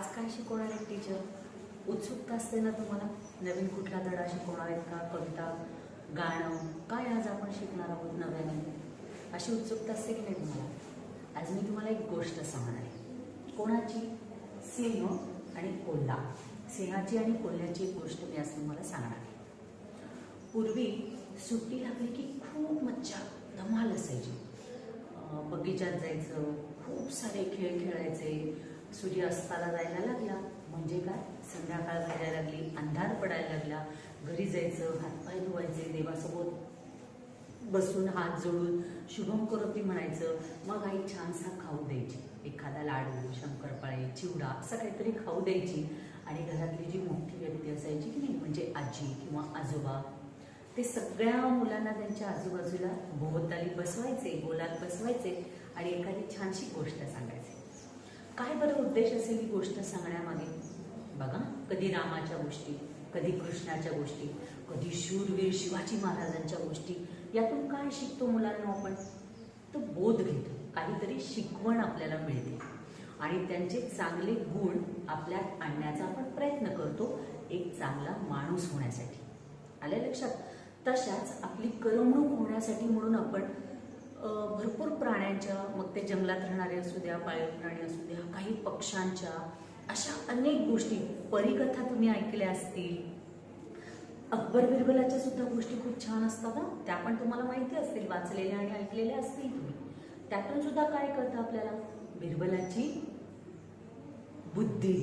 आज काय शिकवणार आहे टीचर? उत्सुकता असते ना तुम्हाला? नवीन कुठला धडा शिकवणार आहेत का? कविता, गाणं, काय आज आपण शिकणार आहोत नव्याने? अशी उत्सुकता असते की नाही तुम्हाला? आज मी तुम्हाला एक गोष्ट सांगणार आहे. कोणाची? सिंह आणि कोल्हा. सिंहाची आणि कोल्ह्याची एक गोष्ट मी आज तुम्हाला सांगणार आहे. पूर्वी सुट्टी लागली की खूप मज्जा धमाल असायची. बगीचात जायचं, खूप सारे खेळ खेळायचे. सूर्य अस्ताला जायला लागला म्हणजे काय, संध्याकाळ व्हायला लागली, अंधार पडायला लागला, घरी जायचं, हातपाय धुवायचे, देवासोबत बसून हात जोडून शुभम करोती म्हणायचं. मग आई छानसा खाऊ द्यायची, एखादा लाडू, शंकरपाळे, चिवडा असं काहीतरी खाऊ द्यायची. आणि घरातली जी मोठी व्यक्ती असायची की नाही, म्हणजे आजी किंवा आजोबा, ते सगळ्या मुलांना त्यांच्या आजूबाजूला भोवताली बसवायचे, गोलात बसवायचे आणि एखादी छानशी गोष्ट सांगायची. काय बरं उद्देश असेल ही गोष्ट सांगण्यामागे? बघा, कधी रामाच्या गोष्टी, कधी कृष्णाच्या गोष्टी, कधी शूरवीर शिवाजी महाराजांच्या गोष्टी. यातून काय शिकतो मुलांना आपण? तो बोध घेतो, काहीतरी शिकवण आपल्याला मिळते आणि त्यांचे चांगले गुण आपल्यात आणण्याचा आपण प्रयत्न करतो, एक चांगला माणूस होण्यासाठी. आल्या लक्षात? तशाच आपली करमणूक होण्यासाठी म्हणून आपण भरपूर प्राण्यांच्या, मग ते जंगलात राहणारे असू द्या, पाळीव प्राणी असू द्या, काही पक्ष्यांच्या, अशा अनेक गोष्टी, परीकथा तुम्ही ऐकल्या असतील. अकबर बिरबलाच्या सुद्धा गोष्टी खूप छान असतात ना, त्या पण तुम्हाला माहिती असतील, वाचलेल्या आणि ऐकलेल्या असतील तुम्ही. त्यातून सुद्धा काय कळतं आपल्याला? बिरबलाची बुद्धी,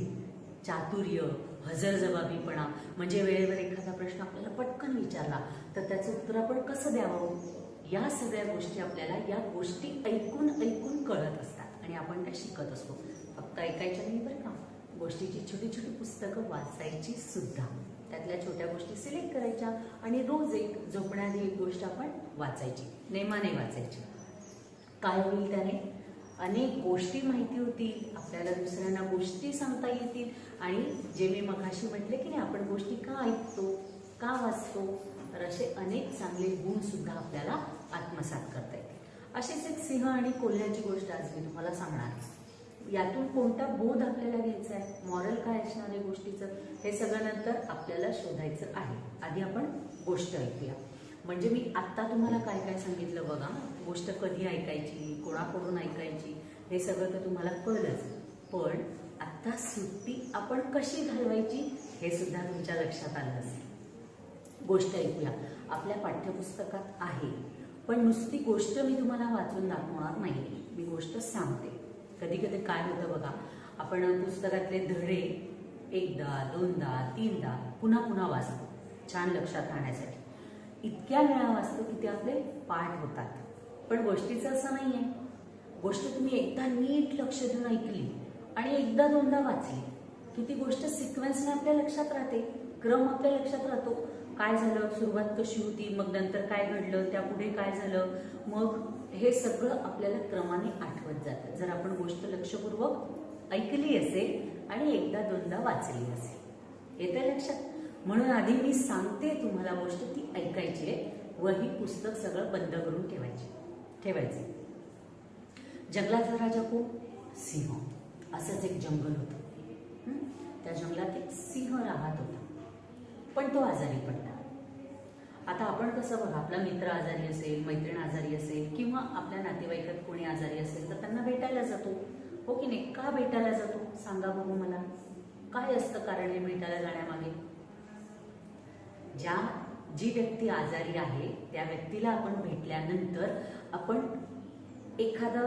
चातुर्य, हजरजबाबीपणा, म्हणजे वेळेवर एखादा प्रश्न आपल्याला पटकन विचारला तर त्याचं उत्तर आपण कसं द्यावं, या सगळ्या गोष्टी आपल्याला या गोष्टी ऐकून ऐकून कळत असतात आणि आपण त्या शिकत असतो. फक्त ऐकायच्या नाही बरं का, गोष्टीची छोटी छोटी पुस्तकं वाचायची सुद्धा. त्यातल्या छोट्या गोष्टी सिलेक्ट करायच्या आणि रोज एक झोपण्याआधी एक गोष्ट आपण वाचायची, नेमाने वाचायची. काय होईल त्याने? अनेक गोष्टी माहिती होतील, आपल्याला दुसऱ्यांना गोष्टी सांगता येतील. आणि जे मी मगाशी म्हटले की नाही, आपण गोष्टी का ऐकतो, का वाचतो, तर असे अनेक चांगले गुण सुद्धा आपल्याला आत्मसात करता येते. अशीच एक सिंह आणि कोल्ह्याची गोष्ट आज मी तुम्हाला सांगणार आहे. यातून कोणता बोध आपल्याला घ्यायचा आहे, मॉरल काय असणार आहे गोष्टीचं, हे सगळं नंतर आपल्याला शोधायचं आहे. आधी आपण गोष्ट ऐकूया. म्हणजे मी आत्ता तुम्हाला काय काय सांगितलं बघा, गोष्ट कधी ऐकायची, कोणाकडून ऐकायची, हे सगळं तर तुम्हाला कळलंच. पण आत्ता सुट्टी आपण कशी घालवायची हे सुद्धा तुमच्या लक्षात आलं असेल. गोष्ट ऐकूया. आपल्या पाठ्यपुस्तकात आहे, पण नुसती गोष्ट मी तुम्हाला वाचून दाखवणार नाही, मी गोष्ट सांगते. कधी कधी काय होतं बघा, आपण पुस्तकातले धडे एकदा, दोनदा, तीनदा, पुन्हा पुन्हा वाचतो छान लक्षात राहण्यासाठी. इतक्या वेळा वाचतो की ते आपले पाठ होतात. पण गोष्टीचं असं नाही आहे. गोष्ट तुम्ही एकदा नीट लक्ष देऊन ऐकली आणि एकदा दोनदा वाचली की ती गोष्ट सिक्वेन्सने आपल्या लक्षात राहते, क्रम आपल्या लक्षात राहतो. काय झालं, सुरुवात कशी होती, मग नंतर काय घडलं, त्यापुढे काय झालं, मग हे सगळं आपल्याला क्रमाने आठवत जातं जर आपण गोष्ट लक्षपूर्वक ऐकली असेल आणि एकदा दोनदा वाचली असेल. येतं लक्षात? म्हणून आधी मी सांगते तुम्हाला गोष्ट, ती ऐकायची आहे. वही पुस्तक सगळं बंद करून ठेवायचे. जंगलातला राजा कोण? सिंह. असंच एक जंगल होतं. त्या जंगलात एक सिंह राहत होता, पण तो आजारी पडला. आता आपण कसं बघा, आपला मित्र आजारी असेल, मैत्रीण आजारी असेल किंवा आपल्या नातेवाईकात कोणी आजारी असेल तर त्यांना भेटायला जातो, हो की नाही? का भेटायला जातो सांगा बघू मला. काय असतं कारण हे भेटायला जाण्यामागे? जी व्यक्ती आजारी आहे त्या व्यक्तीला आपण भेटल्यानंतर आपण एखादा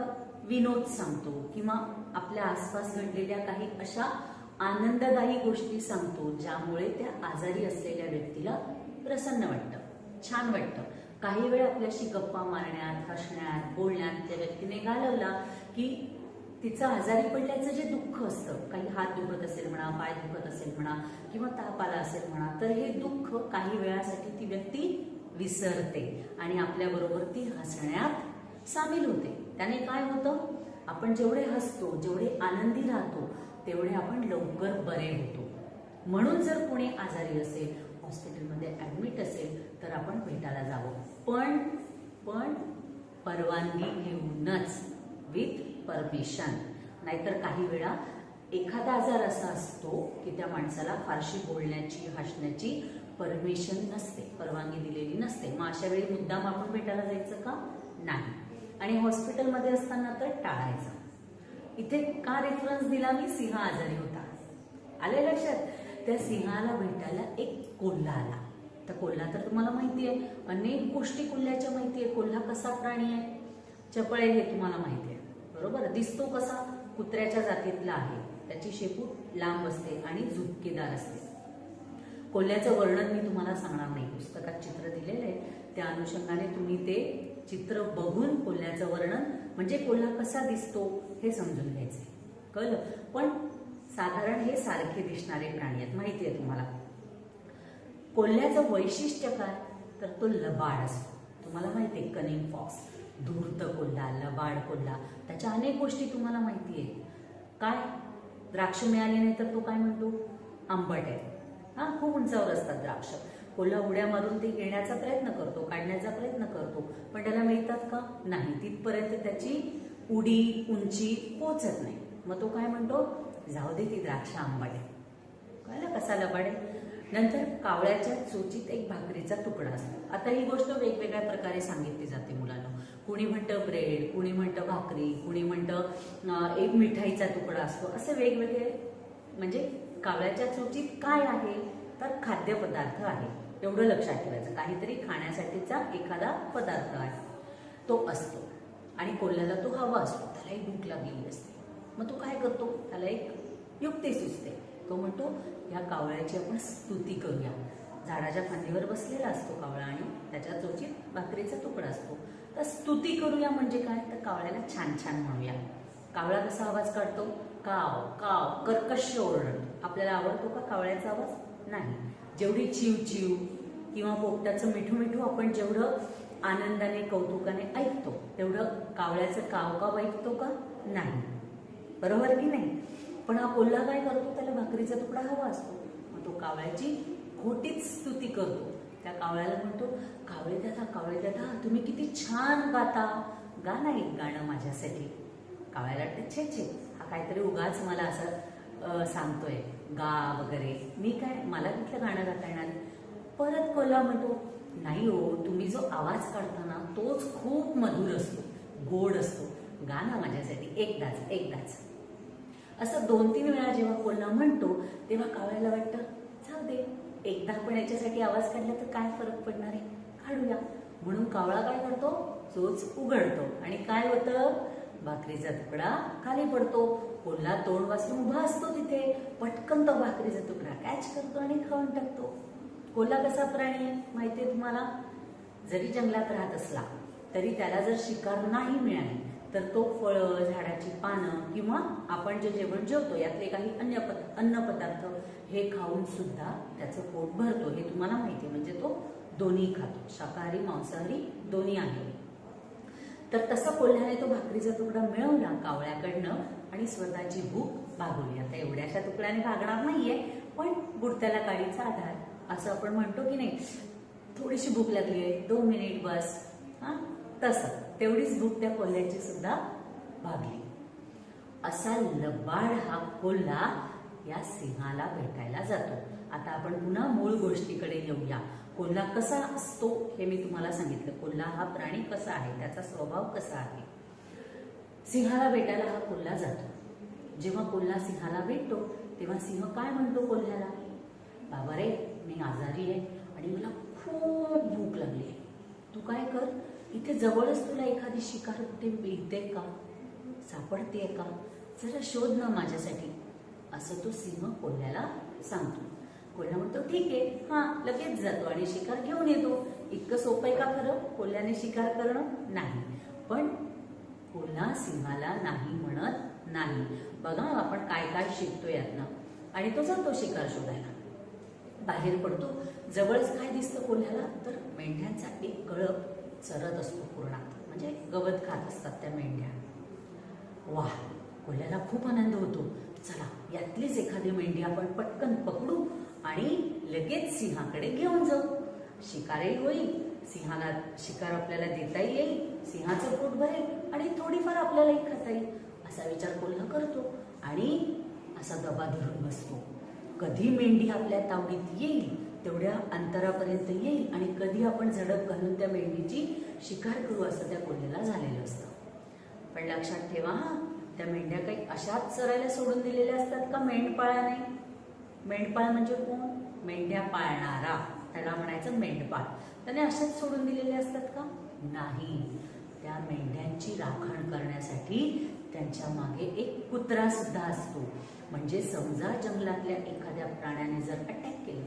विनोद सांगतो किंवा आपल्या आसपास घडलेल्या काही अशा आनंददायी गोष्टी सांगतो ज्यामुळे त्या आजारी असलेल्या व्यक्तीला प्रसन्न वाटतं, छान वाटतं. काही वेळ आपल्याशी गप्पा मारण्यात, हसण्यात, बोलण्यात त्या व्यक्तीने घालवला की तिचं आजारी पडल्याचं जे दुःख असतं, काही हात दुखत असेल म्हणा, पाय दुखत असेल म्हणा किंवा ताप आला असेल म्हणा, तर हे दुःख काही वेळासाठी ती व्यक्ती विसरते आणि आपल्याबरोबर ती हसण्यात सामील होते. त्याने काय होतं, आपण जेवढे हसतो, जेवढे आनंदी राहतो, तेवढे आपण लवकर बरे होतो. म्हणून जर कोणी आजारी असेल, हॉस्पिटलमध्ये ॲडमिट असेल तर आपण भेटायला जावं, पण परवानगी घेऊनच, विथ परमिशन. नाहीतर काही वेळा एखादा आजार असा असतो की त्या माणसाला फारशी बोलण्याची हसण्याची परमिशन नसते, परवानगी दिलेली नसते. मग अशा वेळी मुद्दाम आपण भेटायला जायचं का? नाही. आणि हॉस्पिटलमध्ये असताना तर टाळायचं. इथे का रेफरन्स दिला मी? सिंह आजारी होता. आले लक्षात? त्या सिंहाला भेटायला एक कोल्हा आला. तर कोल्हा तर तुम्हाला माहिती आहे, अनेक गोष्टी कोल्ह्याच्या माहिती आहे. कोल्हा कसा प्राणी आहे? चपळ आहे हे तुम्हाला माहिती आहे, बरोबर? दिसतो कसा? कुत्र्याच्या जातीतला आहे. त्याची शेपूट लांब असते आणि झुपकेदार असते. कोल्ह्याचं वर्णन मी तुम्हाला सांगणार नाही, पुस्तकात चित्र दिलेलं आहे, त्या अनुषंगाने तुम्ही ते चित्र बघून कोल्ह्याचं वर्णन म्हणजे कोल्हा कसा दिसतो हे समजून घ्यायचे. कळलं? पण साधारण हे सारखे दिसणारे प्राणी आहेत, माहिती आहे तुम्हाला. कोल्ह्याचं वैशिष्ट्य काय? तर तो लबाड असतो. तुम्हाला माहिती आहे, कनिंग फॉक्स, धूर्त कोल्हा, लबाड कोल्हा, त्याच्या अनेक गोष्टी तुम्हाला माहिती आहेत. काय? द्राक्ष मिळाली नाही तर तो काय म्हणतो? आंबट आहे. हा, खूप उंचावर असतात द्राक्ष. कोल्हा उड्या मारून ते घेण्याचा प्रयत्न करतो, काढण्याचा प्रयत्न करतो, पण त्याला मिळतात का? नाही. तिथपर्यंत त्याची उडी उंची पोचत नाही. मग तो काय म्हणतो? जाऊ दे, ती द्राक्ष आंबट आहे. कळलं कसा लबाड आहे? नंतर कावळ्याच्या चोचीत एक भाकरीचा तुकडा असतो. आता ही गोष्ट वेगवेगळ्या प्रकारे सांगितली जाते मुलांना. कुणी म्हणतं ब्रेड, कुणी म्हणतं भाकरी, कुणी म्हणतं एक मिठाईचा तुकडा असतो. असे वेगवेगळे, म्हणजे कावळ्याच्या चोचीत काय आहे? तर खाद्यपदार्थ आहे. एवढं लक्षात ठेवायचं. काहीतरी खाण्यासाठीचा एखादा पदार्थ आहे, तो असतो. आणि कोल्ह्याला तो हवा असतो, त्यालाही भूक लागलेली असते. मग तो काय करतो? त्याला एक युक्ती सुचते. तो म्हणतो, या कावळ्याची आपण स्तुती करूया. झाडाच्या फांदीवर बसलेला असतो कावळा आणि त्याच्या चोचीत भाकरीचा तुकडा असतो. तर स्तुती करूया म्हणजे काय? तर कावळ्याला छान छान म्हणूया. कावळा कसा आवाज काढतो? काव काव, कर्कश ओरडतो. आपल्याला आवडतो का कावळ्याचा आवाज? नाही. जेवढी चिव चिव किंवा पोपटाचं मिठू मिठू आपण जेवढं आनंदाने कौतुकाने ऐकतो, तेवढं कावळ्याचं काव काव ऐकतो का? नाही. बरोबर की नाही? पण हा कोल्हा काय करतो? त्याला भाकरीचा तुकडा हवा असतो. मग तो कावळ्याची खोटीच स्तुती करतो. त्या कावळ्याला म्हणतो, कावळे दादा, कावळे दादा, तुम्ही किती छान गाता, गा ना एक गाणं माझ्यासाठी. कावळ्याला वाटतं, छे छे, हा काहीतरी उगाच मला असं सांगतोय गा वगैरे. मी काय, मला कुठलं गाणं गाता येणार? परत कोल्हा म्हणतो, नाही हो, तुम्ही जो आवाज काढता ना तोच खूप मधुर असतो, गोड असतो, गा ना माझ्यासाठी एकदाच एकदाच. असं 2-3 वेळा जेव्हा कोल्हा म्हणतो तेव्हा कावळ्याला वाटतं, जाऊ दे, एकदा पण याच्यासाठी आवाज काढला तर काय फरक पडणार आहे, काढूया. म्हणून कावळा काय करतो? चोच उघडतो आणि काय होतं? भाकरीचा तुकडा खाली पडतो. कोल्हा तोंड वाचून उभा असतो तिथे. पटकन तो भाकरीचा तुकडा कॅच करतो आणि खाऊन टाकतो. कोल्हा कसा प्राणी आहे माहितीये तुम्हाला? जरी जंगलात राहत असला तरी त्याला जर शिकार नाही मिळाली तर तो फळं, झाडाची पानं किंवा आपण जे जेवण जेवतो यातले काही अन्न पदार्थ हे खाऊन सुद्धा त्याचं पोट भरतो. हे तुम्हाला माहिती आहे. म्हणजे तो दोन्ही खातो, शाकाहारी मांसाहारी दोन्ही आहे. तर तसं कोल्ह्याने तो भाकरीचा तुकडा मिळवला कावळ्याकडनं आणि स्वतःची भूक भागवली. आता एवढ्याशा तुकड्याने भागणार नाहीये, पण बुडत्याला काडीचा आधार असं आपण म्हणतो की नाही. थोडीशी भूक लागली आहे, 2 मिनिट बस, हा, तसं तेवढीच भूक त्या कोल्ह्याची सुद्धा भागली. असा लबाड हा कोल्हा या सिंहाला भेटायला जातो. आता आपण पुन्हा मूळ गोष्टीकडे येऊया. कोल्हा कसा असतो हे मी तुम्हाला सांगितलं. कोल्हा हा प्राणी कसा आहे, त्याचा स्वभाव कसा आहे. सिंहाला भेटायला हा कोल्हा जातो. जेव्हा कोल्हा सिंहाला भेटतो तेव्हा सिंह काय म्हणतो कोल्ह्याला? बाबा रे, मी आजारी आहे आणि मला खूप भूक लागली आहे. तू काय कर, इथे जवळच तुला एखादी शिकार कुठे मिळते का, सापडते का, जरा शोध ना माझ्यासाठी, असं तो सिंह कोल्ह्याला सांगतो. कोल्हा म्हणतो ठीक आहे, हा, लगेच जातो आणि शिकार घेऊन येतो. इतकं सोपं आहे का खरं कोल्ह्याने शिकार करणं? नाही. पण कोल्हा सिंहाला नाही म्हणत नाही. बघा आपण काय काय शिकतो यातनं. आणि तो जातो शिकार शोधायला. बाहेर पडतो. जवळच काय दिसतं कोल्ह्याला? तर मेंढ्यांचा एक कळप चरत असतो पूर्णात, म्हणजे गवत खात असतात त्या मेंढ्या. वाह, कोल्ह्याला खूप आनंद होतो. चला, यातलीच एखादी मेंढी आपण पटकन पकडू आणि लगेच सिंहाकडे घेऊन जाऊ. शिकारही होईल, सिंहाला शिकार आपल्याला देताही येईल, सिंहाचं पोट भरेल आणि थोडीफार आपल्यालाही खाता येईल, असा विचार कोल्हा करतो. आणि असा दबा धरून बसतो. कधी मेंढी आपल्या तावडीत येईल तेवढ्या अंतरापर्यंत येईल आणि कधी आपण झडप घालून त्या मेंढीची शिकार करू असं त्या कोल्ह्याला झालेलं असतं. पण लक्षात ठेवा, त्या मेंढ्या काही अशाच चरायला सोडून दिलेल्या असतात का मेंढपाळाने? मेंढपाळ म्हणजे कोण? मेंढ्या पाळणारा, त्याला म्हणायचं मेंढपाळ. त्याने अशाच सोडून दिलेले असतात का? नाही. त्या मेंढ्यांची राखण करण्यासाठी त्यांच्या मागे एक कुत्रा सुद्धा असतो. म्हणजे समजा जंगलातल्या एखाद्या प्राण्याने जर अटॅक केले,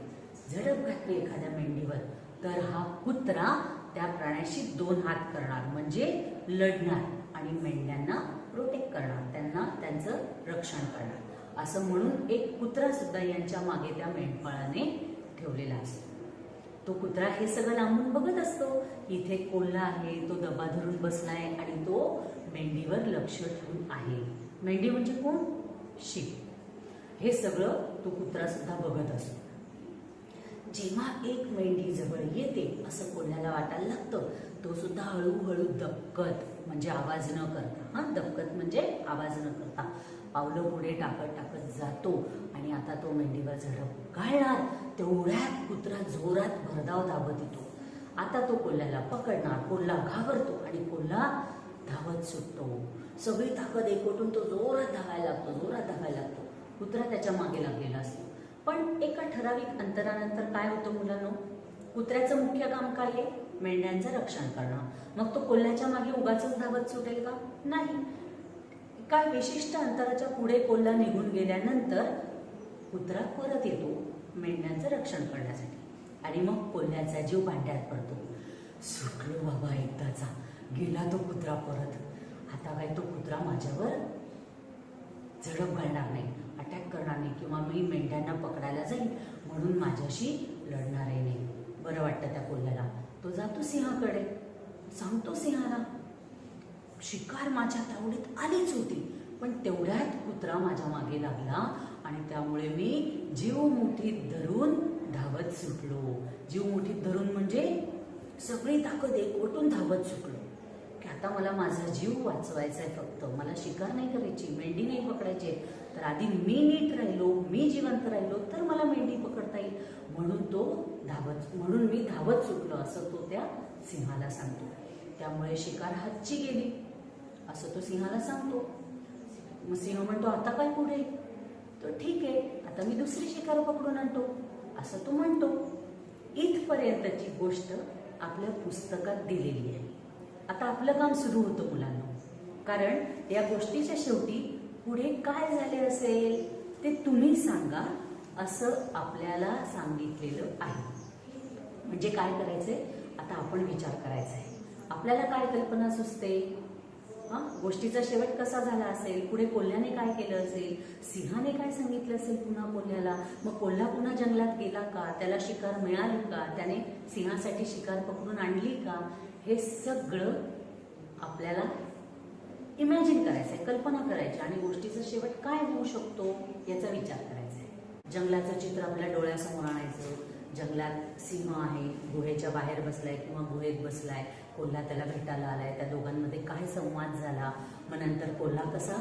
झडप घातली एखाद्या मेंढीवर, तर हा कुत्रा त्या प्राण्याशी 2 हात करणार, म्हणजे लढणार आणि मेंढ्यांना प्रोटेक्ट करणार, त्यांना त्यांचं रक्षण करणार. असं म्हणून एक कुत्रा सुद्धा यांच्या मागे त्या मेंढपाळाने ठेवलेला असतो. तो कुत्रा हे सगळं लांबून बघत असतो. इथे कोल्हा आहे, तो दबा धरून बसलाय आणि तो मेंढीवर लक्ष ठेवून आहे. मेंढी म्हणजे कोण? शीप. हे सगळं तो कुत्रा सुद्धा बघत असतो. जेव्हा एक मेंढी जवळ येते असं कोल्ह्याला वाटायला लागतं, तो सुद्धा हळूहळू दबकत, म्हणजे आवाज न करता, दबकत म्हणजे आवाज न करता पावलं पुढे टाकत टाकत जातो आणि आता तो मेंढीवर झडप घालणार. तेवढ्यात कुत्रा जोरात भरधाव धावत येतो. आता तो कोल्ह्याला पकडणार. कोल्हा घाबरतो आणि कोल्हा धावत सुटतो. सगळी ताकद एकवटून तो जोरात धावायला लागतो. कुत्रा त्याच्या मागे लागलेला असतो. पण एका ठराविक अंतरानंतर काय होतं मुलांनो? कुत्र्याचं मुख्य काम काय आहे? मेंढ्यांचं रक्षण करणं. मग तो कोल्ह्याच्या मागे उगाचच धावत सुटेल का? नाही. काय विशिष्ट अंतराच्या पुढे कोल्हा निघून गेल्यानंतर कुत्रा परत येतो मेंढ्यांचं रक्षण करण्यासाठी आणि मग कोल्ह्याचा जीव भांड्यात पडतो. सुटलो बाबा एकदाचा, गेला तो कुत्रा परत. आता काय तो कुत्रा माझ्यावर झडप घालणार नाही, अटॅक करणार नाही किंवा मी मेंढ्यांना पकडायला जाईल म्हणून माझ्याशी लढणारही नाही. बरं वाटतं त्या कोल्ह्याला. तो जातो सिंहाकडे, सांगतो सिंहाला, शिकार माझ्या तावडीत आलीच होती, पण तेवढ्यात कुत्रा माझ्या मागे लागला आणि त्यामुळे मी जीव मुठीत धरून धावत सुटलो. जीव मुठीत धरून म्हणजे सगळी ताकद एकवटून धावत सुटलो की आता मला माझा जीव वाचवायचा आहे. फक्त मला शिकार नाही करायची, मेंढी नाही पकडायची. तर आधी मी नीट राहिलो, मी जिवंत राहिलो तर मला मेंढी पकडता येईल, म्हणून मी धावत सुटलो असं तो त्या सिंहाला सांगतो. त्यामुळे शिकार हातची गेली असं तो सिंहाला सांगतो. मग सिंह म्हणतो आता काय पुढे? तो ठीक आहे, आता मी दुसरी शिकार पकडून आणतो असं तो म्हणतो. इथपर्यंतची गोष्ट आपल्या पुस्तकात दिलेली आहे. आता आपलं काम सुरू होतं मुलांना, कारण या गोष्टीच्या शेवटी पुढे काय झाले असेल ते तुम्ही सांगा असं आपल्याला सांगितलेलं आहे. म्हणजे काय करायचंय, आता आपण विचार करायचा आहे. आपल्याला काय कल्पना सुचते? गोष्टीचा शेवट कसा झाला असेल, पुढे कोल्ह्याने काय केलं असेल, सिंहाने काय सांगितलं असेल पुन्हा कोल्ह्याला, मग कोल्हा पुन्हा जंगलात गेला का, त्याला शिकार मिळाली का, त्याने सिंहासाठी शिकार पकडून आणली का, हे सगळं आपल्याला इमॅजिन करायचंय, कल्पना करायची आणि गोष्टीचा शेवट काय होऊ शकतो याचा विचार करायचा आहे. जंगलाचं चित्र आपल्या डोळ्यासमोर आणायचं. जंगलात सिंह आहे, गुहेच्या बाहेर बसलाय किंवा गुहेत बसलाय, कोल्हा त्याला भेटायला आलाय, त्या दोघांमध्ये काय संवाद झाला, मग नंतर कोल्हा कसा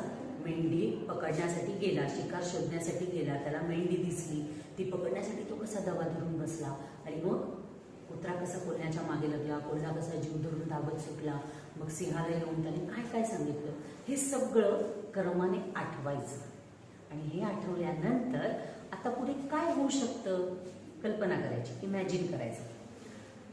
मेंढी पकडण्यासाठी गेला, शिकार शोधण्यासाठी गेला, त्याला मेंढी दिसली, ती पकडण्यासाठी तो कसा दबा धरून बसला आणि मग कुत्रा कसा कोल्ह्याच्या मागे लागला, कोल्हा कसा जीव धरून धावत सुटला, मग सिंहाला येऊन त्याने काय काय सांगितलं, हे सगळं क्रमाने आठवायचं आणि हे आठवल्यानंतर आता पुढे काय होऊ शकतं कल्पना करायची, इमॅजिन करायचं.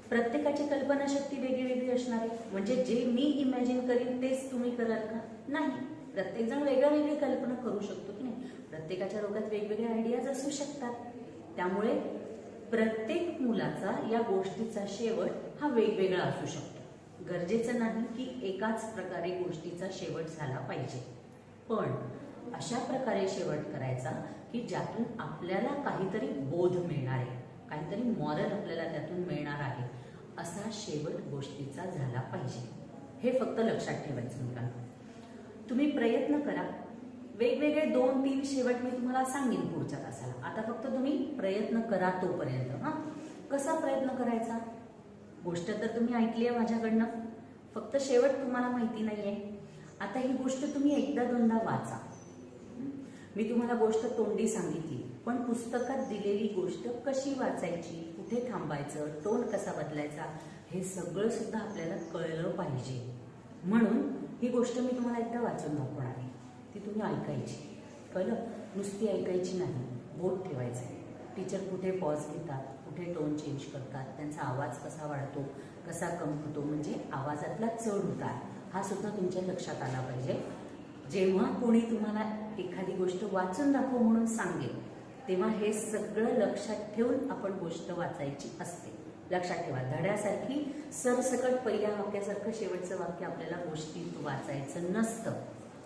प्रत्येकाची कल्पनाशक्ती वेगळी वेगळी असणार आहे. म्हणजे जे मी इमॅजिन करीन तेच तुम्ही कराल का? नाही. प्रत्येक जण वेगळी कल्पना करू शकतो की नाही. प्रत्येकाच्या डोक्यात वेगवेगळे आयडियाज असू शकतात. त्यामुळे प्रत्येक मुलाचा या गोष्टीचा शेवट हा वेगवेगळा असू शकतो. गरजेचं नाही की एकाच प्रकारे गोष्टीचा शेवट झाला पाहिजे, पण अशा प्रकारे शेवट करायचा की ज्यातून आपल्याला काहीतरी बोध मिळणार आहे, काहीतरी मॉरल आपल्याला त्यातून मिळणार आहे, असा शेवट गोष्टीचा झाला पाहिजे. हे फक्त लक्षात ठेवायचं मुलांना. तुम्ही प्रयत्न करा. वेगवेगळे 2-3 शेवट मी तुम्हाला सांगेन पुढच्या तासाला. आता फक्त तुम्ही प्रयत्न करा तोपर्यंत. कसा प्रयत्न करायचा? गोष्ट तर तुम्ही ऐकली आहे माझ्याकडनं, फक्त शेवट तुम्हाला माहिती नाहीये. आता ही गोष्ट तुम्ही एकदा दोनदा वाचा. मी तुम्हाला गोष्ट तोंडी सांगितली, पण पुस्तकात दिलेली गोष्ट कशी वाचायची, कुठे थांबायचं, टोन कसा बदलायचा, हे सगळं सुद्धा आपल्याला कळलं पाहिजे. म्हणून ही गोष्ट मी तुम्हाला एकदा वाचून दाखवणार आहे. ती तुम्ही ऐकायची. कळलं? नुसती ऐकायची नाही, बोट ठेवायचं. टीचर कुठे पॉज घेतात, कुठे टोन चेंज करतात, त्यांचा आवाज कसा वाढतो, कसा कमी होतो, म्हणजे आवाजातला चढ उतार हा सुद्धा तुमच्या लक्षात आला पाहिजे. जेव्हा कोणी तुम्हाला एखादी गोष्ट वाचून दाखव म्हणून सांगेल, तेव्हा हे सगळं लक्षात ठेवून आपण गोष्ट वाचायची असते. लक्षात ठेवा, धड्यासारखी सरसकट पहिल्या वाक्यासारखं शेवटचं वाक्य आपल्याला गोष्टीत वाचायचं नसतं.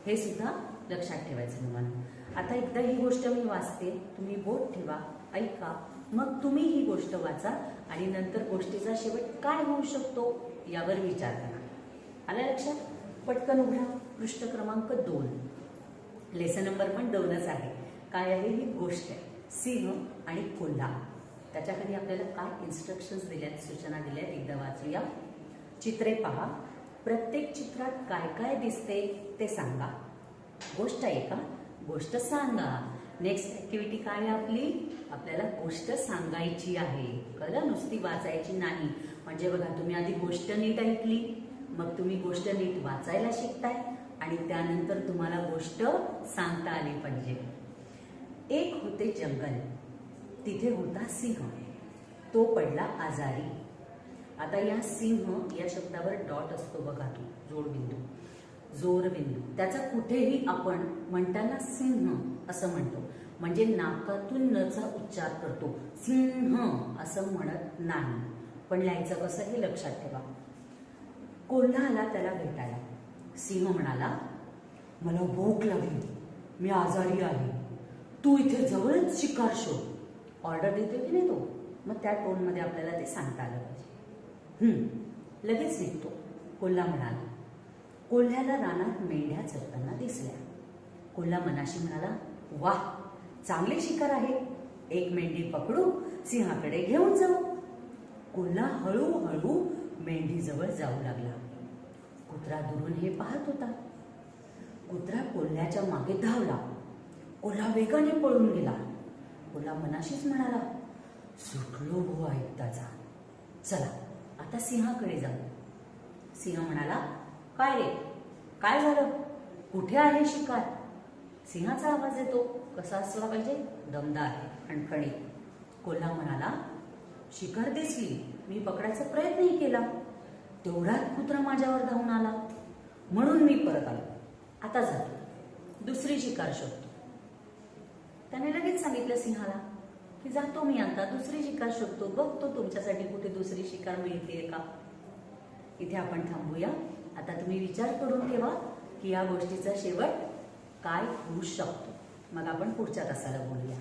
हे सुद्धा लक्षात ठेवायचं मुलांना. आता एकदा ही गोष्ट मी वाचते, तुम्ही बोट ठेवा, ऐका, मग तुम्ही ही गोष्ट वाचा आणि नंतर गोष्टीचा शेवट काय होऊ शकतो यावर विचार करा. आला लक्षात? पटकन उघडा पृष्ठ क्रमांक 2. लेसन नंबर पण 2च आहे. काय आहे ही गोष्ट आहे? सिंह आणि कोल्हा. त्याच्याखाली आपल्याला काय इन्स्ट्रक्शन्स दिल्यात, सूचना दिल्यात, एकदा वाचूया. चित्रे पहा. प्रत्येक चित्रात काय काय दिसते ते सांगा. गोष्ट ऐका, गोष्ट सांगा. नेक्स्ट ऍक्टिव्हिटी काय आहे आपली? आपल्याला गोष्ट सांगायची आहे. कळलं? नुसती वाचायची नाही. म्हणजे बघा, तुम्ही आधी गोष्ट नीट ऐकली, मग तुम्ही गोष्ट नीट वाचायला शिकताय आणि त्यानंतर तुम्हाला गोष्ट सांगता आली पाहिजे. एक होते जंगल, तिथे होता सिंह. तो पडला आजारी. आता या सिंह या शब्दावर डॉट असतो बघा, तो जोडबिंदू, जोरबिंदू. त्याचा कुठेही आपण म्हणताना सिंह असं म्हणतो, म्हणजे नाकातून नचा उच्चार करतो. सिंह असं म्हणत नाही. पण लिहायचं कसं हे लक्षात ठेवा. कोल्हा आला त्याला भेटायला. सिंह म्हणाला, मला भूक लागली, मी आजारी आहे, तू इथे जवळच शिकार शोध. ऑर्डर देतो की नाही तो? मग त्या टोनमध्ये आपल्याला ते सांगता आलं पाहिजे. लगेच निघतो. कोल्हा म्हणाला. कोल्ह्याला रानात मेंढ्या चरताना दिसल्या. कोल्हा मनाशी म्हणाला, वाह, चांगली शिकार आहे, एक मेंढी पकडू, सिंहाकडे घेऊन जाऊ. कोल्हा हळूहळू मेंढीजवळ जाऊ लागला. कुत्रा दुरून हे पाहत होता. कुत्रा कोल्ह्याच्या मागे धावला. कोल्हा वेगाने पळून गेला. कोल्हा मनाशीच म्हणाला, सुटलो बुवा एकदाचा, चला आता सिंहाकडे जाऊ. सिंह म्हणाला, काय रे, काय झालं, कुठे आहे शिकार? सिंहाचा आवाज येतो. कसा असला पाहिजे? दमदार, खणखणीत. कोल्हा म्हणाला, शिकार दिसली, मी पकडायचा प्रयत्नही केला, तेवढ्यात कुत्रा माझ्यावर धावून आला, म्हणून मी परत आलो. आता जातो, दुसरी शिकार शोधतो. त्याने लगेच सांगितलं सिंहाला की जातो मी आता, दुसरी शिकार शोधतो, बघतो तुमच्यासाठी कुठे दुसरी शिकार मिळते का. इथे आपण थांबूया. आता तुम्ही विचार करून ठेवा की या गोष्टीचा शेवट काय होऊ शकतो. मग आपण पुढच्या तासाला बोलूया.